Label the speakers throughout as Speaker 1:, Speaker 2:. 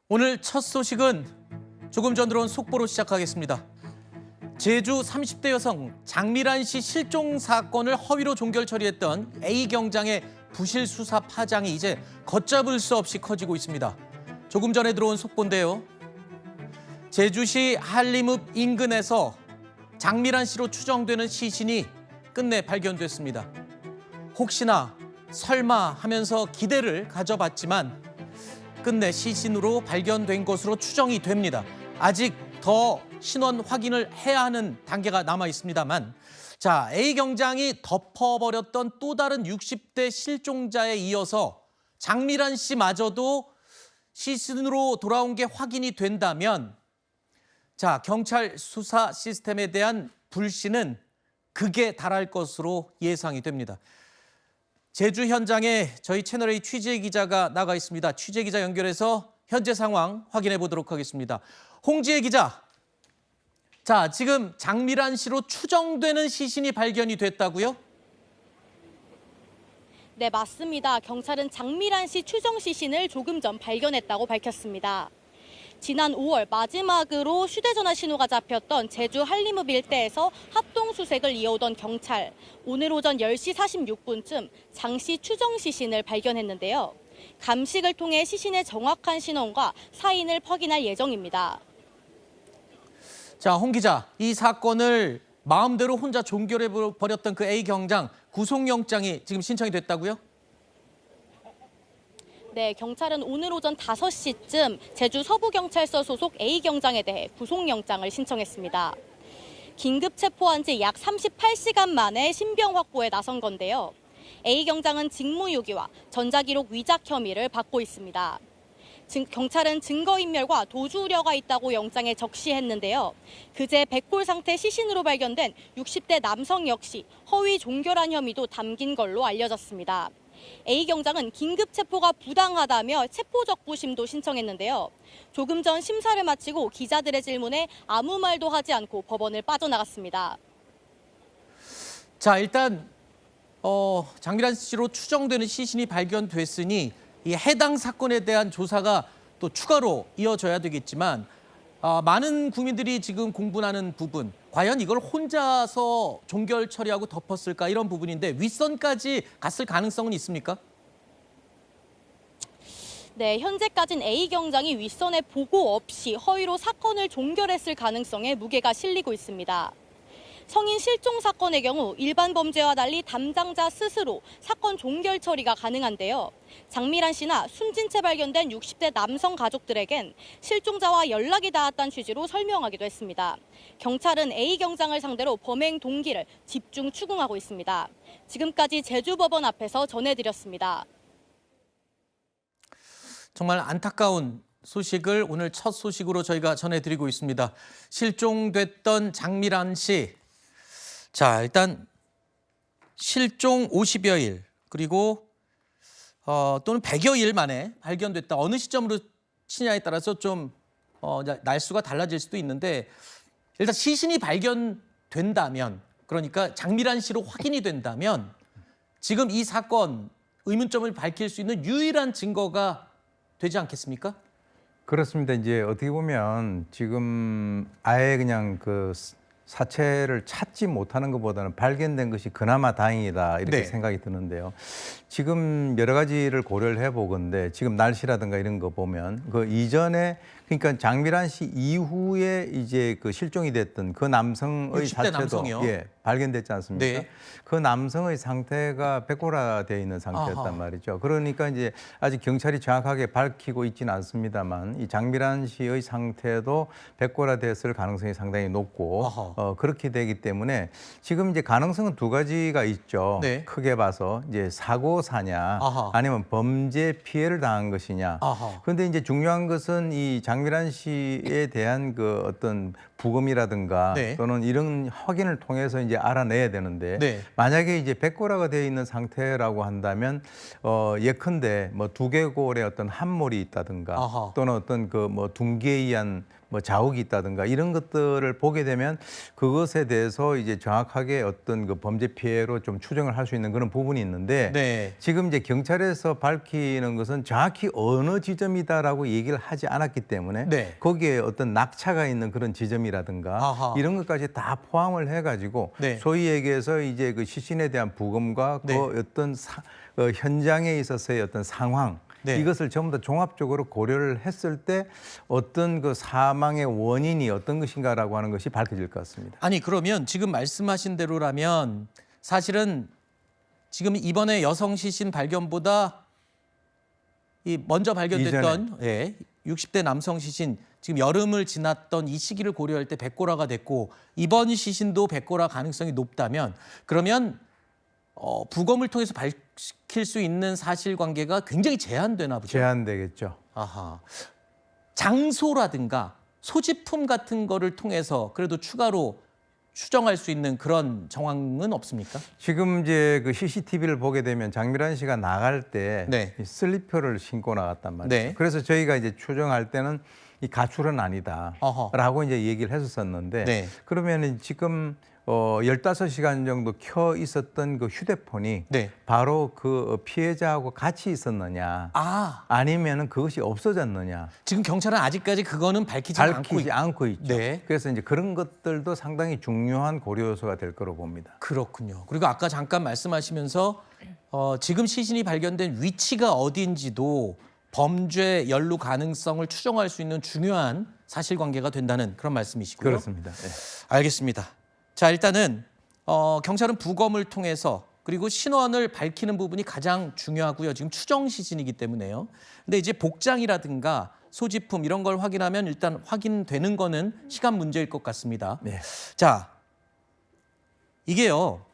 Speaker 1: 오늘 첫 소식은 조금 전 들어온 속보로 시작하겠습니다. 제주 30대 여성 장미란 씨 실종 사건을 허위로 종결 처리했던 A 경장의 부실 수사 파장이 이제 걷잡을 수 없이 커지고 있습니다. 조금 전에 들어온 속보인데요. 제주시 한림읍 인근에서 장미란 씨로 추정되는 시신이 끝내 발견됐습니다. 혹시나 설마 하면서 기대를 가져봤지만 끝내 시신으로 발견된 것으로 추정이 됩니다. 아직 더 신원 확인을 해야 하는 단계가 남아 있습니다만, 자, A 경장이 덮어버렸던 또 다른 60대 실종자에 이어서 장미란 씨마저도 시신으로 돌아온 게 확인이 된다면, 자, 경찰 수사 시스템에 대한 불신은 극에 달할 것으로 예상이 됩니다. 제주 현장에 저희 채널A 취재 기자가 나가 있습니다. 취재 기자 연결해서 현재 상황 확인해 보도록 하겠습니다. 홍지혜 기자. 자, 지금 장미란 씨로 추정되는 시신이 발견이 됐다고요?
Speaker 2: 네, 맞습니다. 경찰은 장미란 씨 추정 시신을 조금 전 발견했다고 밝혔습니다. 지난 5월 마지막으로 휴대전화 신호가 잡혔던 제주 한림읍 일대에서 합동수색을 이어오던 경찰. 오늘 오전 10시 46분쯤 장 씨 추정 시신을 발견했는데요. 감식을 통해 시신의 정확한 신원과 사인을 확인할 예정입니다.
Speaker 1: 자, 홍 기자, 이 사건을 마음대로 혼자 종결해 버렸던 그 A 경장 구속영장이 지금 신청이 됐다고요?
Speaker 2: 네, 경찰은 오늘 오전 5시쯤 제주 서부경찰서 소속 A 경장에 대해 구속영장을 신청했습니다. 긴급 체포한 지 약 38시간 만에 신병 확보에 나선 건데요. A 경장은 직무유기와 전자기록 위작 혐의를 받고 있습니다. 경찰은 증거인멸과 도주 우려가 있다고 영장에 적시했는데요. 그제 백골 상태 시신으로 발견된 60대 남성 역시 허위 종결한 혐의도 담긴 걸로 알려졌습니다. A 경장은 긴급 체포가 부당하다며 체포적부심도 신청했는데요. 조금 전 심사를 마치고 기자들의 질문에 아무 말도 하지 않고 법원을 빠져나갔습니다.
Speaker 1: 자, 일단 장미란 씨로 추정되는 시신이 발견됐으니 이 해당 사건에 대한 조사가 또 추가로 이어져야 되겠지만, 많은 국민들이 지금 공분하는 부분, 과연 이걸 혼자서 종결 처리하고 덮었을까, 이런 부분인데 윗선까지 갔을 가능성은 있습니까?
Speaker 2: 네, 현재까지는 A 경장이 윗선의 보고 없이 허위로 사건을 종결했을 가능성에 무게가 실리고 있습니다. 성인 실종 사건의 경우 일반 범죄와 달리 담당자 스스로 사건 종결 처리가 가능한데요. 장미란 씨나 숨진 채 발견된 60대 남성 가족들에겐 실종자와 연락이 닿았다는 취지로 설명하기도 했습니다. 경찰은 A 경장을 상대로 범행 동기를 집중 추궁하고 있습니다. 지금까지 제주법원 앞에서 전해드렸습니다.
Speaker 1: 정말 안타까운 소식을 오늘 첫 소식으로 저희가 전해드리고 있습니다. 실종됐던 장미란 씨. 자, 일단 실종 50여일 그리고 또는 100여일 만에 발견됐다. 어느 시점으로 치냐에 따라서 좀 날수가 달라질 수도 있는데, 일단 시신이 발견된다면, 그러니까 장미란 씨로 확인이 된다면 지금 이 사건 의문점을 밝힐 수 있는 유일한 증거가 되지 않겠습니까?
Speaker 3: 그렇습니다. 이제 어떻게 보면 지금 아예 그냥 그 사체를 찾지 못하는 것보다는 발견된 것이 그나마 다행이다, 이렇게
Speaker 1: 네.
Speaker 3: 생각이 드는데요. 지금 여러 가지를 고려를 해보건데, 지금 날씨라든가 이런 거 보면 그 이전에, 그러니까 장미란 씨 이후에 이제 그 실종이 됐던 그 남성의
Speaker 1: 60대
Speaker 3: 사체도
Speaker 1: 남성이요?
Speaker 3: 발견됐지 않습니까?
Speaker 1: 네.
Speaker 3: 그 남성의 상태가 백골화되어 있는 상태였단
Speaker 1: 아하.
Speaker 3: 말이죠. 그러니까 이제 아직 경찰이 정확하게 밝히고 있지는 않습니다만, 이 장미란 씨의 상태도 백골화됐을 가능성이 상당히 높고, 그렇게 되기 때문에 지금 이제 가능성은 두 가지가 있죠.
Speaker 1: 네.
Speaker 3: 크게 봐서 이제 사고사냐,
Speaker 1: 아하.
Speaker 3: 아니면 범죄 피해를 당한 것이냐.
Speaker 1: 아하.
Speaker 3: 그런데 이제 중요한 것은 이 장미란 씨에 대한 그 어떤 부검이라든가
Speaker 1: 네.
Speaker 3: 또는 이런 확인을 통해서 이제 알아내야 되는데,
Speaker 1: 네.
Speaker 3: 만약에 이제 백골화가 되어 있는 상태라고 한다면 예컨대 뭐 두개골에 어떤 함몰이 있다든가,
Speaker 1: 아하.
Speaker 3: 또는 어떤 그 뭐 둔기에 의한 뭐 자욱이 있다든가 이런 것들을 보게 되면 그것에 대해서 이제 정확하게 어떤 그 범죄 피해로 좀 추정을 할 수 있는 그런 부분이 있는데
Speaker 1: 네.
Speaker 3: 지금 이제 경찰에서 밝히는 것은 정확히 어느 지점이다라고 얘기를 하지 않았기 때문에
Speaker 1: 네.
Speaker 3: 거기에 어떤 낙차가 있는 그런 지점이라든가
Speaker 1: 아하.
Speaker 3: 이런 것까지 다 포함을 해가지고
Speaker 1: 네.
Speaker 3: 소위 얘기해서 이제 그 시신에 대한 부검과
Speaker 1: 네.
Speaker 3: 그 어떤 현장에 있어서의 어떤 상황
Speaker 1: 네.
Speaker 3: 이것을 전부 다 종합적으로 고려를 했을 때 어떤 그 사망의 원인이 어떤 것인가라고 하는 것이 밝혀질 것 같습니다.
Speaker 1: 아니 그러면 지금 말씀하신 대로라면 사실은 지금 이번에 여성 시신 발견보다 이 먼저 발견됐던 60대 남성 시신 지금 여름을 지났던 이 시기를 고려할 때 백고라가 됐고 이번 시신도 백고라 가능성이 높다면 그러면 부검을 통해서 밝힐 수 있는 사실관계가 굉장히 제한되나 보죠.
Speaker 3: 제한되겠죠.
Speaker 1: 아하. 장소라든가 소지품 같은 거를 통해서 그래도 추가로 추정할 수 있는 그런 정황은 없습니까?
Speaker 3: 지금 이제 그 CCTV를 보게 되면 장미란 씨가 나갈 때
Speaker 1: 네.
Speaker 3: 이 슬리퍼를 신고 나갔단 말이죠.
Speaker 1: 네.
Speaker 3: 그래서 저희가 이제 추정할 때는 이 가출은 아니다라고 이제 얘기를 했었었는데
Speaker 1: 네.
Speaker 3: 그러면은 지금 15시간 정도 켜 있었던 그 휴대폰이
Speaker 1: 네.
Speaker 3: 바로 그 피해자하고 같이 있었느냐 아니면은 그것이 없어졌느냐
Speaker 1: 지금 경찰은 아직까지 그거는 밝히지
Speaker 3: 않고 있죠.
Speaker 1: 네.
Speaker 3: 그래서 이제 그런 것들도 상당히 중요한 고려 요소가 될 거로 봅니다.
Speaker 1: 그렇군요. 그리고 아까 잠깐 말씀하시면서 지금 시신이 발견된 위치가 어디인지도 범죄 연루 가능성을 추정할 수 있는 중요한 사실관계가 된다는 그런 말씀이시고요.
Speaker 3: 그렇습니다. 네.
Speaker 1: 알겠습니다. 자, 일단은 경찰은 부검을 통해서 그리고 신원을 밝히는 부분이 가장 중요하고요. 지금 추정 시신이기 때문에요. 근데 이제 복장이라든가 소지품 이런 걸 확인하면 일단 확인되는 거는 시간 문제일 것 같습니다.
Speaker 3: 네.
Speaker 1: 자, 이게요.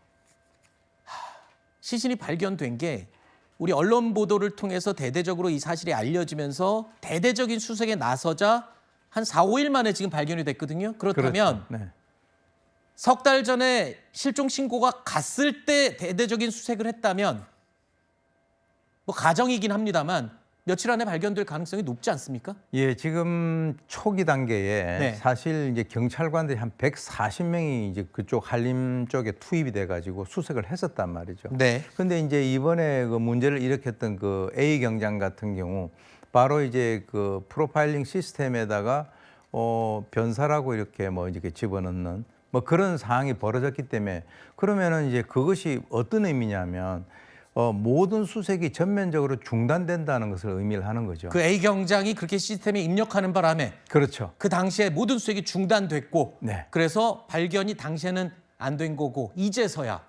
Speaker 1: 시신이 발견된 게 우리 언론 보도를 통해서 대대적으로 이 사실이 알려지면서 대대적인 수색에 나서자 한 4, 5일 만에 지금 발견이 됐거든요. 그렇다면
Speaker 3: 그렇죠. 네.
Speaker 1: 석 달 전에 실종 신고가 갔을 때 대대적인 수색을 했다면 뭐 가정이긴 합니다만 며칠 안에 발견될 가능성이 높지 않습니까?
Speaker 3: 예, 지금 초기 단계에
Speaker 1: 네.
Speaker 3: 사실 이제 경찰관들이 한 140명이 이제 그쪽 한림 쪽에 투입이 돼 가지고 수색을 했었단 말이죠.
Speaker 1: 네.
Speaker 3: 근데 이제 이번에 그 문제를 일으켰던 그 A 경장 같은 경우 바로 이제 그 프로파일링 시스템에다가 변사라고 이렇게 뭐 이렇게 집어넣는 뭐 그런 상황이 벌어졌기 때문에 그러면은 이제 그것이 어떤 의미냐면 모든 수색이 전면적으로 중단된다는 것을 의미를 하는 거죠.
Speaker 1: 그 A 경장이 그렇게 시스템에 입력하는 바람에
Speaker 3: 그렇죠.
Speaker 1: 그 당시에 모든 수색이 중단됐고
Speaker 3: 네.
Speaker 1: 그래서 발견이 당시에는 안 된 거고 이제서야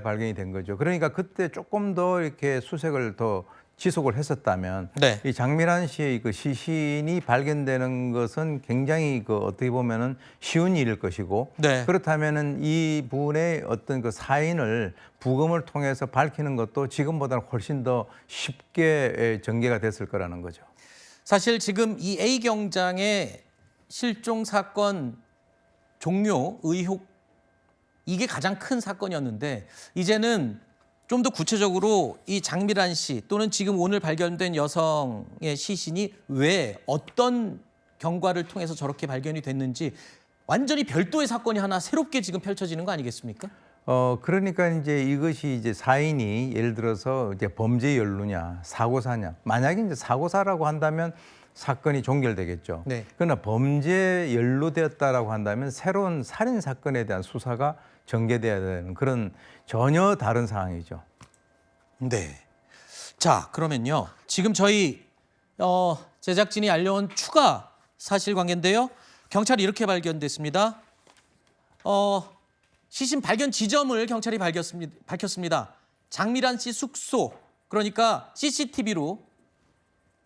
Speaker 3: 발견이 된 거죠. 그러니까 그때 조금 더 이렇게 수색을 더 지속을 했었다면
Speaker 1: 네.
Speaker 3: 이 장미란 씨의 그 시신이 발견되는 것은 굉장히 그 어떻게 보면은 쉬운 일일 것이고
Speaker 1: 네.
Speaker 3: 그렇다면은 이 분의 어떤 그 사인을 부검을 통해서 밝히는 것도 지금보다는 훨씬 더 쉽게 전개가 됐을 거라는 거죠.
Speaker 1: 사실 지금 이 A 경장의 실종 사건 종료 의혹 이게 가장 큰 사건이었는데 이제는 좀 더 구체적으로 이 장미란 씨 또는 지금 오늘 발견된 여성의 시신이 왜 어떤 경과를 통해서 저렇게 발견이 됐는지 완전히 별도의 사건이 하나 새롭게 지금 펼쳐지는 거 아니겠습니까?
Speaker 3: 그러니까 이제 이것이 이제 사인이 예를 들어서 이제 범죄 연루냐, 사고사냐. 만약에 이제 사고사라고 한다면 사건이 종결되겠죠.
Speaker 1: 네.
Speaker 3: 그러나 범죄 연루되었다라고 한다면 새로운 살인 사건에 대한 수사가 전개돼야 되는 그런 전혀 다른 상황이죠.
Speaker 1: 네. 자, 그러면요. 지금 저희 제작진이 알려온 추가 사실관계인데요. 경찰이 이렇게 발견됐습니다. 시신 발견 지점을 경찰이 밝혔습니다. 장미란 씨 숙소, 그러니까 CCTV로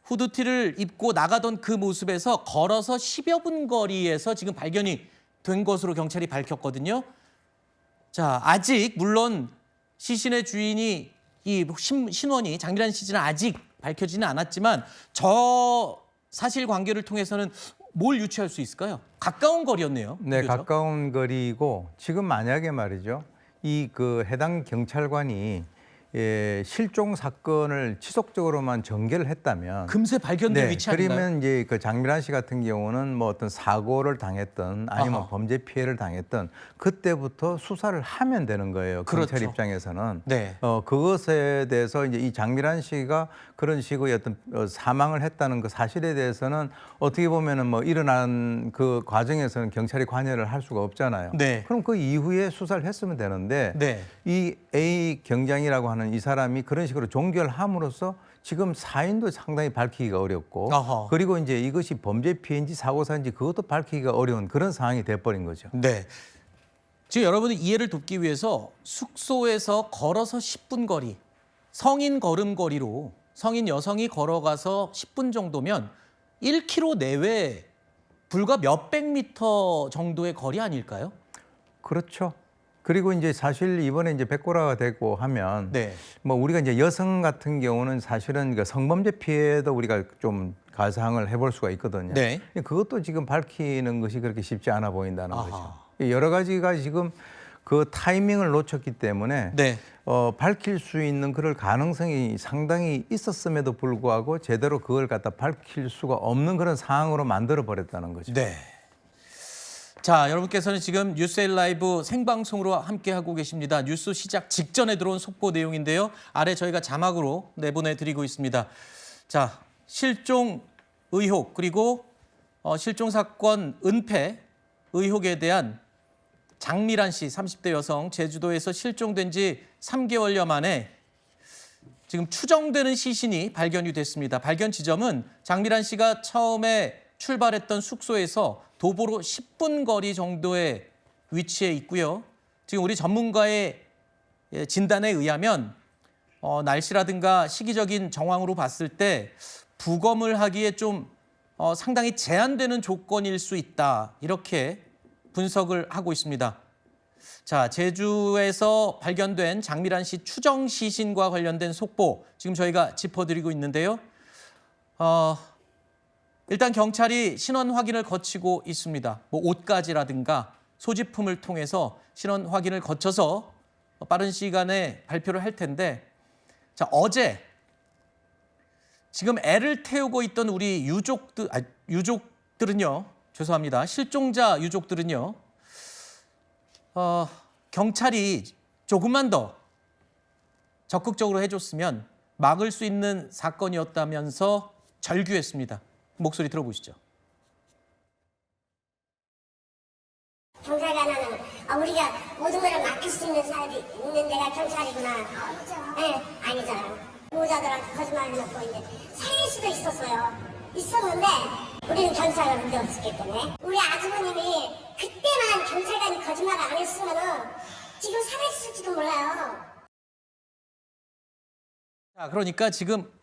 Speaker 1: 후드티를 입고 나가던 그 모습에서 걸어서 10여 분 거리에서 지금 발견이 된 것으로 경찰이 밝혔거든요. 자, 아직 물론 시신의 주인이 이 신원이 장미란 씨는 아직 밝혀지는 않았지만 저 사실관계를 통해서는 뭘 유추할 수 있을까요? 가까운 거리였네요.
Speaker 3: 네,
Speaker 1: 그죠?
Speaker 3: 가까운 거리고 지금 만약에 말이죠. 이 그 해당 경찰관이 실종 사건을 지속적으로만 전개를 했다면
Speaker 1: 금세 발견된
Speaker 3: 네,
Speaker 1: 위치 아닌가요?
Speaker 3: 그러면 이제 그 장미란 씨 같은 경우는 뭐 어떤 사고를 당했던 아니면
Speaker 1: 아하.
Speaker 3: 범죄 피해를 당했던 그때부터 수사를 하면 되는 거예요. 경찰
Speaker 1: 그렇죠.
Speaker 3: 입장에서는.
Speaker 1: 네.
Speaker 3: 그것에 대해서 이제 이 장미란 씨가 그런 식의 어떤 사망을 했다는 그 사실에 대해서는 어떻게 보면은 뭐 일어난 그 과정에서는 경찰이 관여를 할 수가 없잖아요.
Speaker 1: 네.
Speaker 3: 그럼 그 이후에 수사를 했으면 되는데
Speaker 1: 네.
Speaker 3: 이 A 경장이라고 하는 이 사람이 그런 식으로 종결함으로써 지금 사인도 상당히 밝히기가 어렵고
Speaker 1: 어허.
Speaker 3: 그리고 이제 이것이 범죄 피해인지 사고사인지 그것도 밝히기가 어려운 그런 상황이 돼버린 거죠.
Speaker 1: 네. 지금 여러분의 이해를 돕기 위해서 숙소에서 걸어서 10분 거리, 성인 걸음거리로 성인 여성이 걸어가서 10분 정도면 1km 내외 불과 몇백 미터 정도의 거리 아닐까요?
Speaker 3: 그렇죠. 그리고 이제 사실 이번에 이제 백고라가 되고 하면
Speaker 1: 네.
Speaker 3: 뭐 우리가 이제 여성 같은 경우는 사실은 그 성범죄 피해도 우리가 좀 가상을 해볼 수가 있거든요.
Speaker 1: 네.
Speaker 3: 그것도 지금 밝히는 것이 그렇게 쉽지 않아 보인다는
Speaker 1: 아하.
Speaker 3: 거죠. 여러 가지가 지금 그 타이밍을 놓쳤기 때문에
Speaker 1: 네.
Speaker 3: 밝힐 수 있는 그럴 가능성이 상당히 있었음에도 불구하고 제대로 그걸 갖다 밝힐 수가 없는 그런 상황으로 만들어 버렸다는 거죠.
Speaker 1: 네. 자, 여러분께서는 지금 뉴스일 라이브 생방송으로 함께하고 계십니다. 뉴스 시작 직전에 들어온 속보 내용인데요. 아래 저희가 자막으로 내보내드리고 있습니다. 자, 실종 의혹 그리고 실종 사건 은폐 의혹에 대한 장미란 씨 30대 여성 제주도에서 실종된 지 3개월여 만에 지금 추정되는 시신이 발견이 됐습니다. 발견 지점은 장미란 씨가 처음에 출발했던 숙소에서 도보로 10분 거리 정도의 위치에 있고요. 지금 우리 전문가의 진단에 의하면 날씨라든가 시기적인 정황으로 봤을 때 부검을 하기에 좀 상당히 제한되는 조건일 수 있다. 이렇게 분석을 하고 있습니다. 자, 제주에서 발견된 장미란 씨 추정 시신과 관련된 속보 지금 저희가 짚어드리고 있는데요. 일단 경찰이 신원 확인을 거치고 있습니다. 뭐 옷가지라든가 소지품을 통해서 신원 확인을 거쳐서 빠른 시간에 발표를 할 텐데, 자, 어제 지금 애를 태우고 있던 우리 유족들은요, 죄송합니다. 실종자 유족들은요, 경찰이 조금만 더 적극적으로 해줬으면 막을 수 있는 사건이었다면서 절규했습니다. 목소리 들어보시죠.
Speaker 4: 경찰관은 우리가 모든 걸 맡길 수 있는 사람이 있는 데가 경찰이구나. 네, 아니잖아요. 보호자들한테 거짓말 해놓고 이제 살릴 수도 있었는데 우리는 경찰관은 문제 없었기 때문에 우리 아주버님이 그때만 경찰관이 거짓말을 안 했으면은 지금 살아있을지도 몰라요.
Speaker 1: 자, 그러니까 지금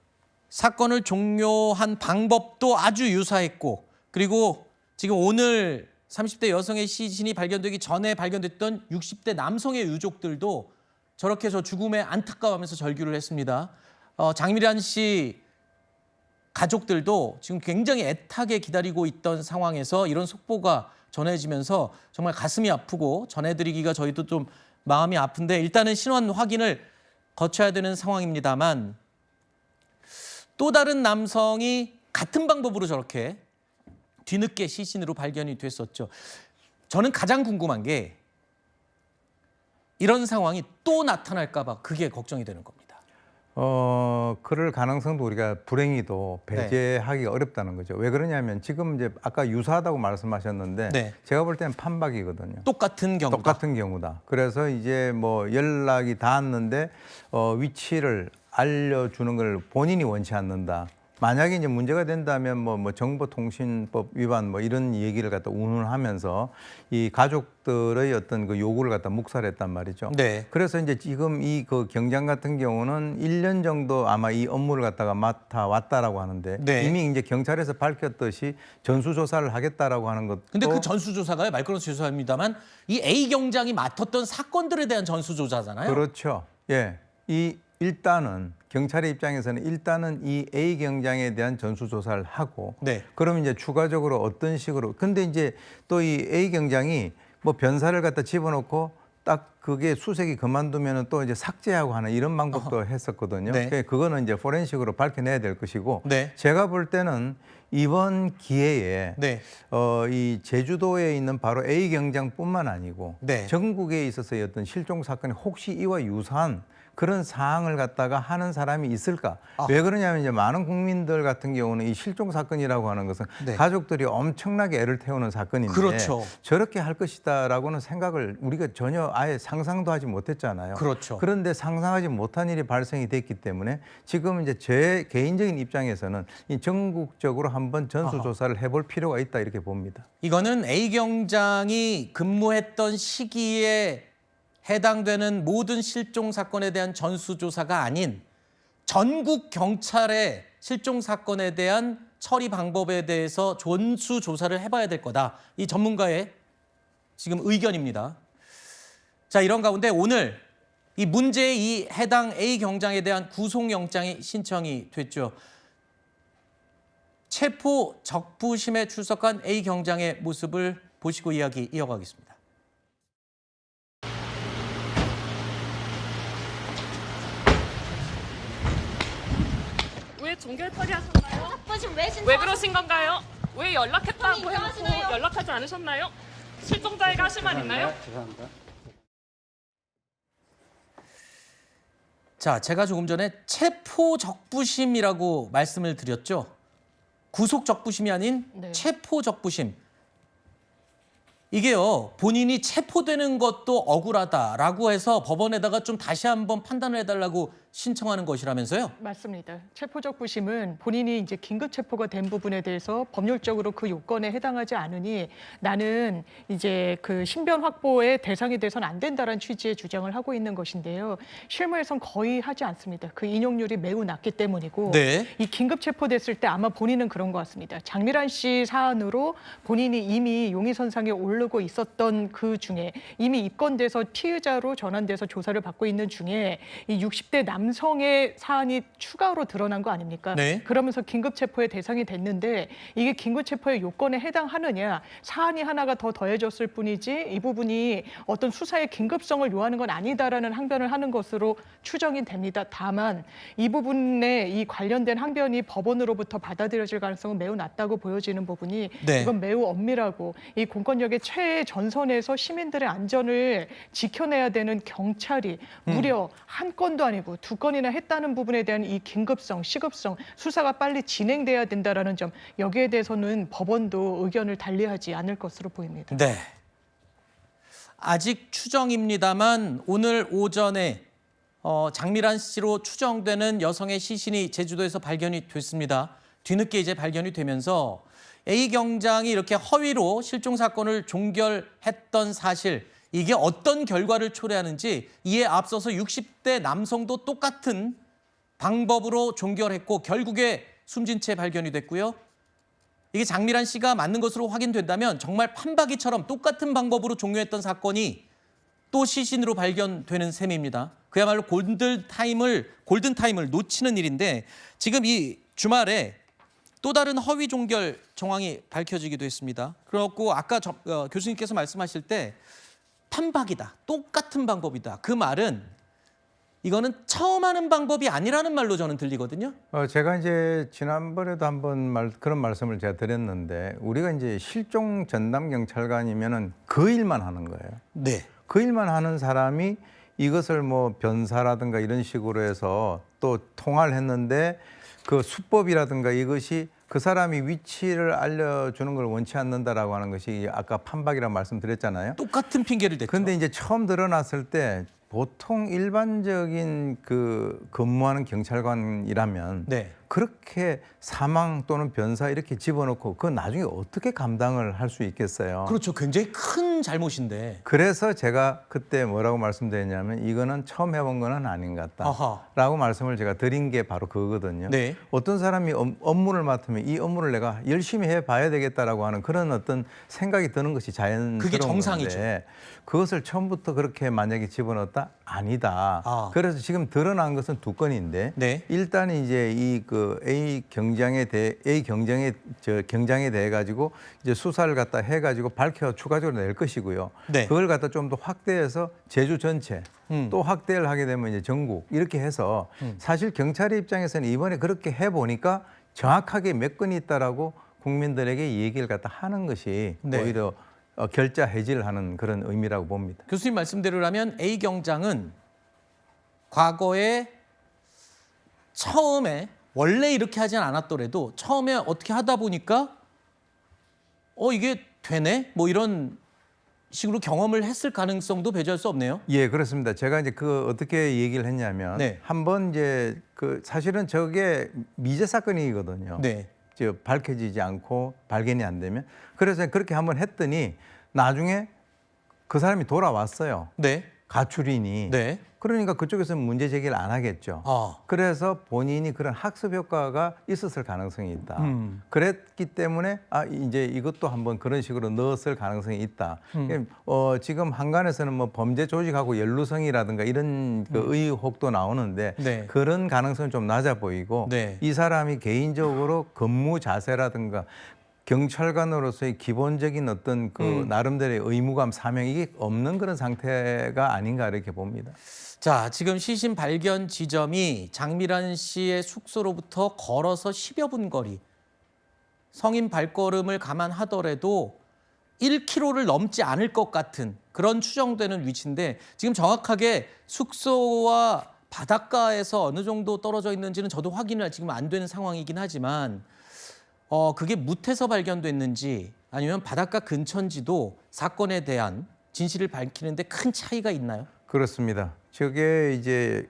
Speaker 1: 사건을 종료한 방법도 아주 유사했고, 그리고 지금 오늘 30대 여성의 시신이 발견되기 전에 발견됐던 60대 남성의 유족들도 저렇게 저 죽음에 안타까워하면서 절규를 했습니다. 장미란 씨 가족들도 지금 굉장히 애타게 기다리고 있던 상황에서 이런 속보가 전해지면서 정말 가슴이 아프고 전해드리기가 저희도 좀 마음이 아픈데, 일단은 신원 확인을 거쳐야 되는 상황입니다만, 또 다른 남성이 같은 방법으로 저렇게 뒤늦게 시신으로 발견이 됐었죠. 저는 가장 궁금한 게 이런 상황이 또 나타날까 봐 그게 걱정이 되는 겁니다.
Speaker 3: 그럴 가능성도 우리가 불행히도 배제하기가 어렵다는 거죠. 왜 그러냐면 지금 이제 아까 유사하다고 말씀하셨는데
Speaker 1: 네.
Speaker 3: 제가 볼 때는 판박이거든요.
Speaker 1: 똑같은 경우다.
Speaker 3: 똑같은 경우다. 그래서 이제 뭐 연락이 닿았는데 위치를 알려주는 걸 본인이 원치 않는다. 만약에 이제 문제가 된다면 뭐 정보통신법 위반 뭐 이런 얘기를 갖다 운운하면서 이 가족들의 어떤 그 요구를 갖다 묵살했단 말이죠.
Speaker 1: 네.
Speaker 3: 그래서 이제 지금 이 그 경장 같은 경우는 1년 정도 아마 이 업무를 갖다가 맡아왔다라고 하는데
Speaker 1: 네.
Speaker 3: 이미 이제 경찰에서 밝혔듯이 전수조사를 하겠다라고 하는 것도.
Speaker 1: 근데 그 전수조사가요, 말 끊어서 죄송합니다만 이 A 경장이 맡았던 사건들에 대한 전수조사잖아요.
Speaker 3: 그렇죠. 예. 일단은 경찰의 입장에서는 일단은 이 A 경장에 대한 전수조사를 하고,
Speaker 1: 네.
Speaker 3: 그럼 이제 추가적으로 어떤 식으로, 근데 이제 또 이 A 경장이 뭐 변사를 갖다 집어넣고 딱 그게 수색이 그만두면 또 이제 삭제하고 하는 이런 방법도 했었거든요.
Speaker 1: 네.
Speaker 3: 그거는 이제 포렌식으로 밝혀내야 될 것이고
Speaker 1: 네.
Speaker 3: 제가 볼 때는 이번 기회에
Speaker 1: 네.
Speaker 3: 이 제주도에 있는 바로 A 경장뿐만 아니고
Speaker 1: 네.
Speaker 3: 전국에 있어서의 어떤 실종 사건이 혹시 이와 유사한 그런 사항을 갖다가 하는 사람이 있을까? 왜 그러냐면 이제 많은 국민들 같은 경우는 이 실종 사건이라고 하는 것은
Speaker 1: 네.
Speaker 3: 가족들이 엄청나게 애를 태우는 사건인데
Speaker 1: 그렇죠.
Speaker 3: 저렇게 할 것이다라고는 생각을 우리가 전혀 아예 상상도 하지 못했잖아요.
Speaker 1: 그렇죠.
Speaker 3: 그런데 상상하지 못한 일이 발생이 됐기 때문에 지금 이제 제 개인적인 입장에서는 이 전국적으로 한번 전수조사를 해볼 필요가 있다 이렇게 봅니다.
Speaker 1: 이거는 A 경장이 근무했던 시기에 해당되는 모든 실종 사건에 대한 전수조사가 아닌 전국 경찰의 실종 사건에 대한 처리 방법에 대해서 전수조사를 해봐야 될 거다. 이 전문가의 지금 의견입니다. 자, 이런 가운데 오늘 이 문제의 이 해당 A 경장에 대한 구속영장이 신청이 됐죠. 체포 적부심에 출석한 A 경장의 모습을 보시고 이야기 이어가겠습니다.
Speaker 5: 왜 종결 처리하셨나요? 왜 그러신 건가요? 왜 연락했다고 해놓고 연락하지 않으셨나요? 실종자에게 하실 말 있나요?
Speaker 6: 죄송합니다.
Speaker 1: 자, 제가 조금 전에 체포 적부심이라고 말씀을 드렸죠. 구속 적부심이 아닌
Speaker 5: 네.
Speaker 1: 체포 적부심. 이게요, 본인이 체포되는 것도 억울하다라고 해서 법원에다가 좀 다시 한번 판단을 해달라고 신청하는 것이라면서요?
Speaker 5: 맞습니다. 체포적 부심은 본인이 이제 긴급 체포가 된 부분에 대해서 법률적으로 그 요건에 해당하지 않으니 나는 이제 그 신변 확보의 대상이 돼서는 안 된다는 취지의 주장을 하고 있는 것인데요. 실무에선 거의 하지 않습니다. 그 인용률이 매우 낮기 때문이고
Speaker 1: 네.
Speaker 5: 이 긴급 체포됐을 때 아마 본인은 그런 것 같습니다. 장미란 씨 사안으로 본인이 이미 용의선상에 오르고 있었던 그 중에 이미 입건돼서 피의자로 전환돼서 조사를 받고 있는 중에 이 60대 남성의 사안이 추가로 드러난 거 아닙니까?
Speaker 1: 네.
Speaker 5: 그러면서 긴급 체포의 대상이 됐는데 이게 긴급 체포의 요건에 해당하느냐, 사안이 하나가 더 더해졌을 뿐이지 이 부분이 어떤 수사의 긴급성을 요하는 건 아니다라는 항변을 하는 것으로 추정이 됩니다. 다만 이 부분에 이 관련된 항변이 법원으로부터 받아들여질 가능성은 매우 낮다고 보여지는 부분이
Speaker 1: 네.
Speaker 5: 이건 매우 엄밀하고 이 공권력의 최전선에서 시민들의 안전을 지켜내야 되는 경찰이 무려 한 건도 아니고 두 건이나 했다는 부분에 대한 이 긴급성, 시급성, 수사가 빨리 진행돼야 된다라는 점, 여기에 대해서는 법원도 의견을 달리하지 않을 것으로 보입니다.
Speaker 1: 네. 아직 추정입니다만 오늘 오전에 장미란 씨로 추정되는 여성의 시신이 제주도에서 발견이 됐습니다. 뒤늦게 이제 발견이 되면서 A 경장이 이렇게 허위로 실종 사건을 종결했던 사실, 이게 어떤 결과를 초래하는지 이에 앞서서 60대 남성도 똑같은 방법으로 종결했고 결국에 숨진 채 발견이 됐고요. 이게 장미란 씨가 맞는 것으로 확인된다면 정말 판박이처럼 똑같은 방법으로 종료했던 사건이 또 시신으로 발견되는 셈입니다. 그야말로 골든타임을 놓치는 일인데 지금 이 주말에 또 다른 허위 종결 정황이 밝혀지기도 했습니다. 그렇고 아까 교수님께서 말씀하실 때 판박이다, 똑같은 방법이다. 그 말은 이거는 처음 하는 방법이 아니라는 말로 저는 들리거든요.
Speaker 3: 제가 이제 지난번에도 한번 그런 말씀을 제가 드렸는데 우리가 이제 실종 전담 경찰관이면은 그 일만 하는 거예요.
Speaker 1: 네.
Speaker 3: 그 일만 하는 사람이 이것을 뭐 변사라든가 이런 식으로 해서 또 통화를 했는데 그 수법이라든가 이것이 그 사람이 위치를 알려주는 걸 원치 않는다라고 하는 것이 아까 판박이라고 말씀드렸잖아요.
Speaker 1: 똑같은 핑계를 댔죠.
Speaker 3: 그런데 이제 처음 드러났을 때 보통 일반적인 그 근무하는 경찰관이라면
Speaker 1: 네.
Speaker 3: 그렇게 사망 또는 변사 이렇게 집어넣고 그건 나중에 어떻게 감당을 할 수 있겠어요?
Speaker 1: 그렇죠. 굉장히 큰 잘못인데.
Speaker 3: 그래서 제가 그때 뭐라고 말씀드렸냐면 이거는 처음 해본 거는 아닌 것 같다라고 말씀을 제가 드린 게 바로 그거거든요.
Speaker 1: 네.
Speaker 3: 어떤 사람이 업무를 맡으면 이 업무를 내가 열심히 해봐야 되겠다라고 하는 그런 어떤 생각이 드는 것이 자연스러운
Speaker 1: 그게 정상이죠.
Speaker 3: 건데 그것을 처음부터 그렇게 만약에 집어넣었다? 아니다. 그래서 지금 드러난 것은 두 건인데
Speaker 1: 네.
Speaker 3: 일단 이제 이 그 A 경장에 대해 가지고 이제 수사를 갖다 해가지고 밝혀 추가적으로 낼 것이. 것이고요.
Speaker 1: 네.
Speaker 3: 그걸 갖다 좀 더 확대해서 제주 전체 또 확대를 하게 되면 이제 전국 이렇게 해서 사실 경찰의 입장에서는 이번에 그렇게 해보니까 정확하게 몇 건이 있다라고 국민들에게 이 얘기를 갖다 하는 것이
Speaker 1: 네.
Speaker 3: 오히려 결자 해지를 하는 그런 의미라고 봅니다.
Speaker 1: 교수님 말씀대로라면 A 경장은 과거에 처음에 원래 이렇게 하진 않았더라도 처음에 어떻게 하다 보니까 이게 되네? 뭐 이런 식으로 경험을 했을 가능성도 배제할 수 없네요.
Speaker 3: 예, 그렇습니다. 제가 이제 그 어떻게 얘기를 했냐면
Speaker 1: 네.
Speaker 3: 한번 이제 그 사실은 저게 미제 사건이거든요.
Speaker 1: 네.
Speaker 3: 밝혀지지 않고 발견이 안 되면 그래서 그렇게 한번 했더니 나중에 그 사람이 돌아왔어요.
Speaker 1: 네.
Speaker 3: 가출인이.
Speaker 1: 네.
Speaker 3: 그러니까 그쪽에서는 문제 제기를 안 하겠죠. 그래서 본인이 그런 학습 효과가 있었을 가능성이 있다. 그랬기 때문에 이제 이것도 한번 그런 식으로 넣었을 가능성이 있다. 지금 한간에서는 뭐 범죄 조직하고 연루성이라든가 이런 그 의혹도 나오는데
Speaker 1: 네.
Speaker 3: 그런 가능성은 좀 낮아 보이고
Speaker 1: 네.
Speaker 3: 이 사람이 개인적으로 근무 자세라든가 경찰관으로서의 기본적인 어떤 그 나름대로의 의무감, 사명 이게 없는 그런 상태가 아닌가 이렇게 봅니다.
Speaker 1: 자, 지금 시신 발견 지점이 장미란 씨의 숙소로부터 걸어서 10여 분 거리. 성인 발걸음을 감안하더라도 1km를 넘지 않을 것 같은 그런 추정되는 위치인데 지금 정확하게 숙소와 바닷가에서 어느 정도 떨어져 있는지는 저도 확인을 지금 안 되는 상황이긴 하지만 그게 무태서 발견됐는지 아니면 바닷가 근처인지도 사건에 대한 진실을 밝히는데 큰 차이가 있나요?
Speaker 3: 그렇습니다. 저게 이제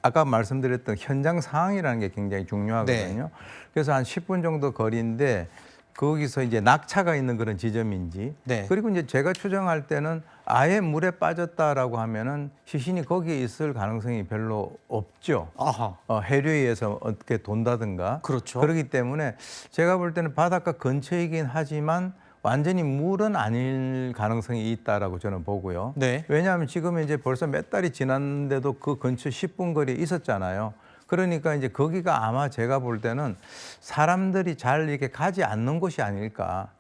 Speaker 3: 아까 말씀드렸던 현장 상황이라는 게 굉장히 중요하거든요.
Speaker 1: 네.
Speaker 3: 그래서 한 10분 정도 거리인데 거기서 이제 낙차가 있는 그런 지점인지
Speaker 1: 네.
Speaker 3: 그리고 이제 제가 추정할 때는 아예 물에 빠졌다라고 하면은 시신이 거기에 있을 가능성이 별로 없죠.
Speaker 1: 아하.
Speaker 3: 해류에 의해서 어떻게 돈다든가.
Speaker 1: 그렇죠.
Speaker 3: 그렇기 때문에 제가 볼 때는 바닷가 근처이긴 하지만 완전히 물은 아닐 가능성이 있다라고 저는 보고요.
Speaker 1: 네.
Speaker 3: 왜냐하면 지금 이제 벌써 몇 달이 지났는데도 그 근처 10분 거리에 있었잖아요. 그러니까 이제 거기가 아마 제가 볼 때는 사람들이 잘 이렇게 가지 않는 곳이 아닐까.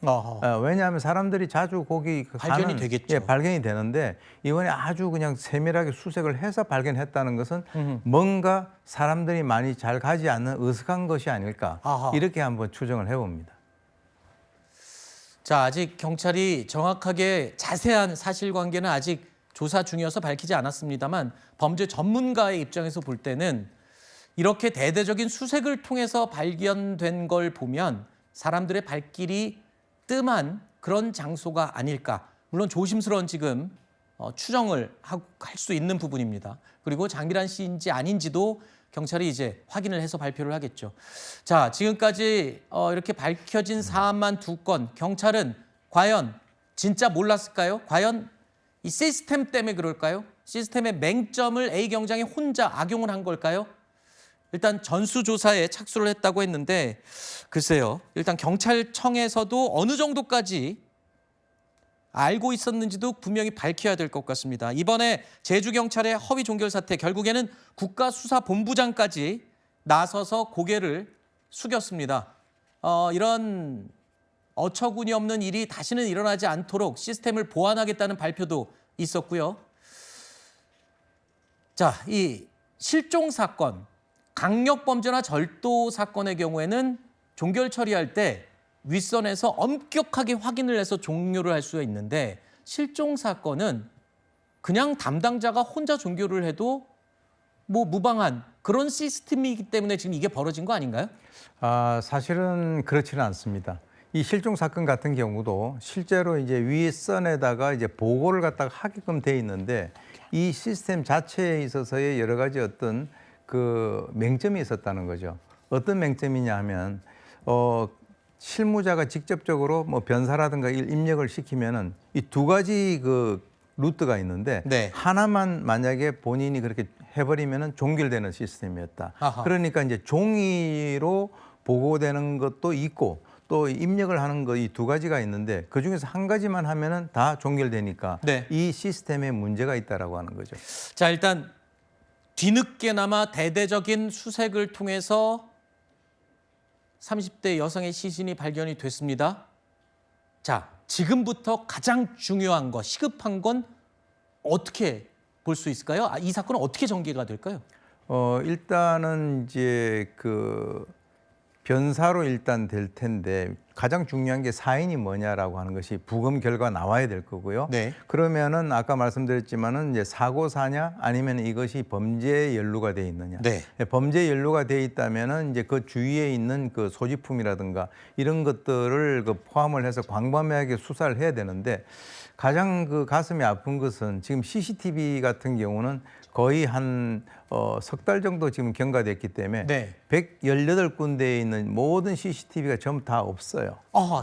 Speaker 3: 왜냐하면 사람들이 자주 거기
Speaker 1: 발견이 되겠죠.
Speaker 3: 예, 발견이 되는데 이번에 아주 그냥 세밀하게 수색을 해서 발견했다는 것은 뭔가 사람들이 많이 잘 가지 않는 으슥한 것이 아닐까.
Speaker 1: 아하.
Speaker 3: 이렇게 한번 추정을 해봅니다.
Speaker 1: 자, 아직 경찰이 정확하게 자세한 사실관계는 아직 조사 중이어서 밝히지 않았습니다만 범죄 전문가의 입장에서 볼 때는 이렇게 대대적인 수색을 통해서 발견된 걸 보면 사람들의 발길이 뜸한 그런 장소가 아닐까. 물론 조심스러운 지금 추정을 할 수 있는 부분입니다. 그리고 장미란 씨인지 아닌지도 경찰이 이제 확인을 해서 발표를 하겠죠. 자, 지금까지 이렇게 밝혀진 사안만 2건. 경찰은 과연 진짜 몰랐을까요? 과연 이 시스템 때문에 그럴까요? 시스템의 맹점을 A 경장이 혼자 악용을 한 걸까요? 일단 전수조사에 착수를 했다고 했는데 글쎄요. 일단 경찰청에서도 어느 정도까지 알고 있었는지도 분명히 밝혀야 될 것 같습니다. 이번에 제주경찰의 허위 종결 사태 결국에는 국가수사본부장까지 나서서 고개를 숙였습니다. 이런 어처구니 없는 일이 다시는 일어나지 않도록 시스템을 보완하겠다는 발표도 있었고요. 자, 이 실종 사건, 강력범죄나 절도 사건의 경우에는 종결 처리할 때 윗선에서 엄격하게 확인을 해서 종료를 할 수가 있는데 실종 사건은 그냥 담당자가 혼자 종결을 해도 뭐 무방한 그런 시스템이기 때문에 지금 이게 벌어진 거 아닌가요?
Speaker 3: 사실은 그렇지는 않습니다. 이 실종 사건 같은 경우도 실제로 이제 윗선에다가 이제 보고를 갖다가 하게끔 돼 있는데 이 시스템 자체에 있어서의 여러 가지 어떤 그 맹점이 있었다는 거죠. 어떤 맹점이냐 하면 실무자가 직접적으로 뭐 변사라든가 입력을 시키면은 이 2가지 그 루트가 있는데
Speaker 1: 네.
Speaker 3: 하나만 만약에 본인이 그렇게 해버리면은 종결되는 시스템이었다.
Speaker 1: 아하.
Speaker 3: 그러니까 이제 종이로 보고되는 것도 있고 또 입력을 하는 거 이 2가지가 있는데 그 중에서 한 가지만 하면은 다 종결되니까
Speaker 1: 네.
Speaker 3: 이 시스템에 문제가 있다라고 하는 거죠.
Speaker 1: 자, 일단 뒤늦게나마 대대적인 수색을 통해서 30대 여성의 시신이 발견이 됐습니다. 자, 지금부터 가장 중요한 거, 시급한 건 어떻게 볼 수 있을까요? 이 사건은 어떻게 전개가 될까요?
Speaker 3: 일단은 이제 그 변사로 일단 될 텐데 가장 중요한 게 사인이 뭐냐라고 하는 것이 부검 결과 나와야 될 거고요.
Speaker 1: 네.
Speaker 3: 그러면은 아까 말씀드렸지만은 이제 사고사냐 아니면 이것이 범죄에 연루가 돼 있느냐.
Speaker 1: 네.
Speaker 3: 범죄에 연루가 돼 있다면은 이제 그 주위에 있는 그 소지품이라든가 이런 것들을 그 포함을 해서 광범위하게 수사를 해야 되는데 가장 그 가슴이 아픈 것은 지금 CCTV 같은 경우는 거의 한 석 달 정도 지금 경과됐기 때문에
Speaker 1: 네.
Speaker 3: 118군데에 있는 모든 CCTV가 전부 다 없어요.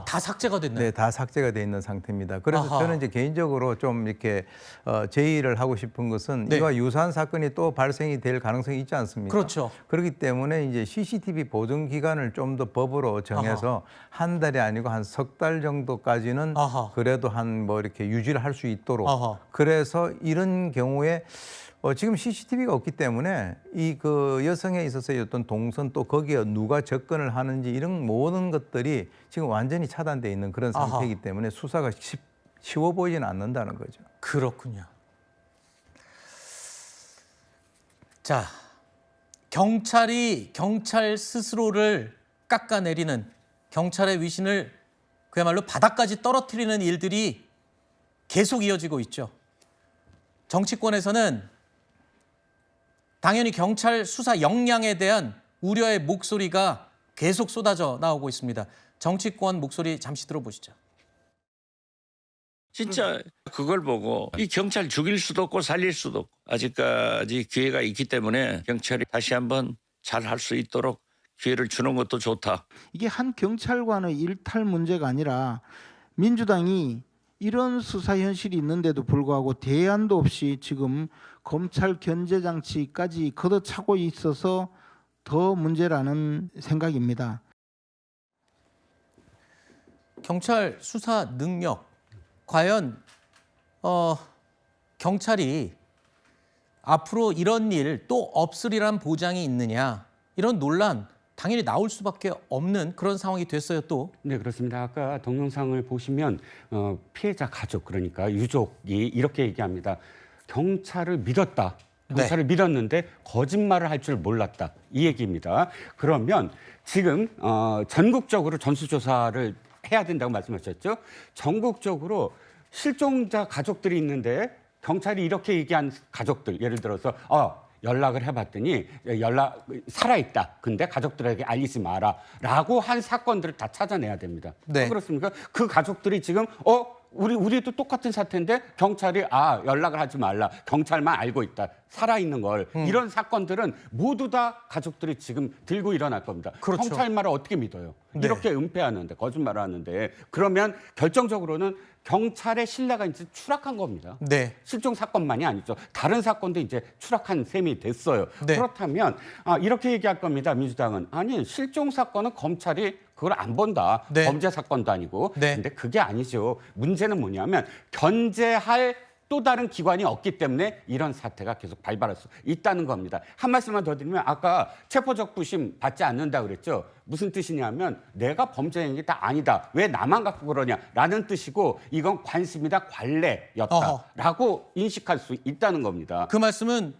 Speaker 1: 다 삭제가 됐네요.
Speaker 3: 네, 다 삭제가 돼 있는 상태입니다. 그래서
Speaker 1: 아하.
Speaker 3: 저는 이제 개인적으로 좀 이렇게 제의를 하고 싶은 것은
Speaker 1: 네.
Speaker 3: 이와 유사한 사건이 또 발생이 될 가능성이 있지 않습니까?
Speaker 1: 그렇죠.
Speaker 3: 그렇기 때문에 이제 CCTV 보존 기간을 좀 더 법으로 정해서 한 달이 아니고 한 석 달 정도까지는
Speaker 1: 아하.
Speaker 3: 그래도 한 뭐 이렇게 유지를 할 수 있도록
Speaker 1: 아하.
Speaker 3: 그래서 이런 경우에 지금 CCTV가 없기 때문에 이 그 여성에 있어서의 어떤 동선 또 거기에 누가 접근을 하는지 이런 모든 것들이 지금 완전히 차단돼 있는 그런
Speaker 1: 아하.
Speaker 3: 상태이기 때문에 수사가 쉬워 보이지는 않는다는 거죠.
Speaker 1: 그렇군요. 자, 경찰 스스로를 깎아내리는 경찰의 위신을 그야말로 바닥까지 떨어뜨리는 일들이 계속 이어지고 있죠. 정치권에서는 당연히 경찰 수사 역량에 대한 우려의 목소리가 계속 쏟아져 나오고 있습니다. 정치권 목소리 잠시 들어보시죠.
Speaker 6: 진짜 그걸 보고 이 경찰 죽일 수도 없고 살릴 수도 없고 아직까지 기회가 있기 때문에 경찰이 다시 한번 잘 할 수 있도록 기회를 주는 것도 좋다.
Speaker 7: 이게 한 경찰관의 일탈 문제가 아니라 민주당이 이런 수사 현실이 있는데도 불구하고 대안도 없이 지금 검찰 견제 장치까지 걷어차고 있어서 더 문제라는 생각입니다.
Speaker 1: 경찰 수사 능력 과연 경찰이 앞으로 이런 일 또 없으리란 보장이 있느냐 이런 논란 당연히 나올 수밖에 없는 그런 상황이 됐어요 또.
Speaker 8: 네, 그렇습니다. 아까 동영상을 보시면 피해자 가족 그러니까 유족이 이렇게 얘기합니다. 경찰을 믿었다. 경찰을 믿었는데 거짓말을 할 줄 몰랐다. 이 얘기입니다. 그러면 지금 전국적으로 전수조사를 해야 된다고 말씀하셨죠. 전국적으로 실종자 가족들이 있는데 경찰이 이렇게 얘기한 가족들 예를 들어서 연락을 해봤더니 살아있다. 근데 가족들에게 알리지 마라. 라고 한 사건들을 다 찾아내야 됩니다.
Speaker 1: 네.
Speaker 8: 그렇습니까? 그 가족들이 지금 우리도 똑같은 사태인데 경찰이 연락을 하지 말라. 경찰만 알고 있다. 살아있는 걸. 이런 사건들은 모두 다 가족들이 지금 들고 일어날 겁니다.
Speaker 1: 그렇죠.
Speaker 8: 경찰 말을 어떻게 믿어요?
Speaker 1: 네.
Speaker 8: 이렇게 은폐하는데 거짓말을 하는데 그러면 결정적으로는 경찰의 신뢰가 이제 추락한 겁니다.
Speaker 1: 네.
Speaker 8: 실종 사건만이 아니죠. 다른 사건도 이제 추락한 셈이 됐어요.
Speaker 1: 네.
Speaker 8: 그렇다면 이렇게 얘기할 겁니다. 민주당은. 아니 실종 사건은 검찰이 그걸 안 본다.
Speaker 1: 네.
Speaker 8: 범죄 사건도 아니고.
Speaker 1: 네.
Speaker 8: 근데 그게 아니죠. 문제는 뭐냐면 견제할 또 다른 기관이 없기 때문에 이런 사태가 계속 발발할 수 있다는 겁니다. 한 말씀만 더 드리면 아까 체포적 부심 받지 않는다 그랬죠. 무슨 뜻이냐면 내가 범죄 행위가 아니다. 왜 나만 갖고 그러냐라는 뜻이고 이건 관심이다 관례였다라고 인식할 수 있다는 겁니다.
Speaker 1: 그 말씀은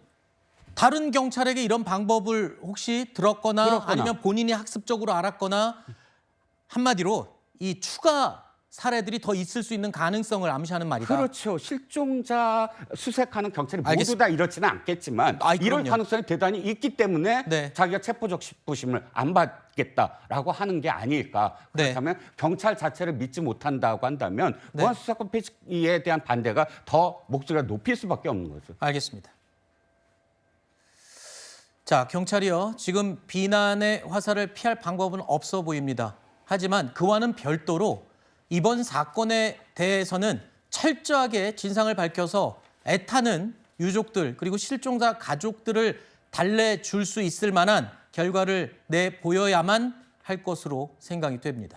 Speaker 1: 다른 경찰에게 이런 방법을 혹시 들었거나 아니면 본인이 학습적으로 알았거나 한마디로 이 추가 사례들이 더 있을 수 있는 가능성을 암시하는 말이다.
Speaker 8: 그렇죠. 실종자 수색하는 경찰이 모두
Speaker 1: 알겠습니다.
Speaker 8: 다 이렇지는 않겠지만 이럴
Speaker 1: 그럼요.
Speaker 8: 가능성이 대단히 있기 때문에
Speaker 1: 네.
Speaker 8: 자기가 체포적 부심을 안 받겠다라고 하는 게 아닐까.
Speaker 1: 네.
Speaker 8: 그렇다면 경찰 자체를 믿지 못한다고 한다면
Speaker 1: 네.
Speaker 8: 무한수사권 폐지에 대한 반대가 더 목소리가 높일 수밖에 없는 거죠.
Speaker 1: 알겠습니다. 자, 경찰이요. 지금 비난의 화살을 피할 방법은 없어 보입니다. 하지만 그와는 별도로 이번 사건에 대해서는 철저하게 진상을 밝혀서 애타는 유족들 그리고 실종자 가족들을 달래줄 수 있을 만한 결과를 내보여야만 할 것으로 생각이 됩니다.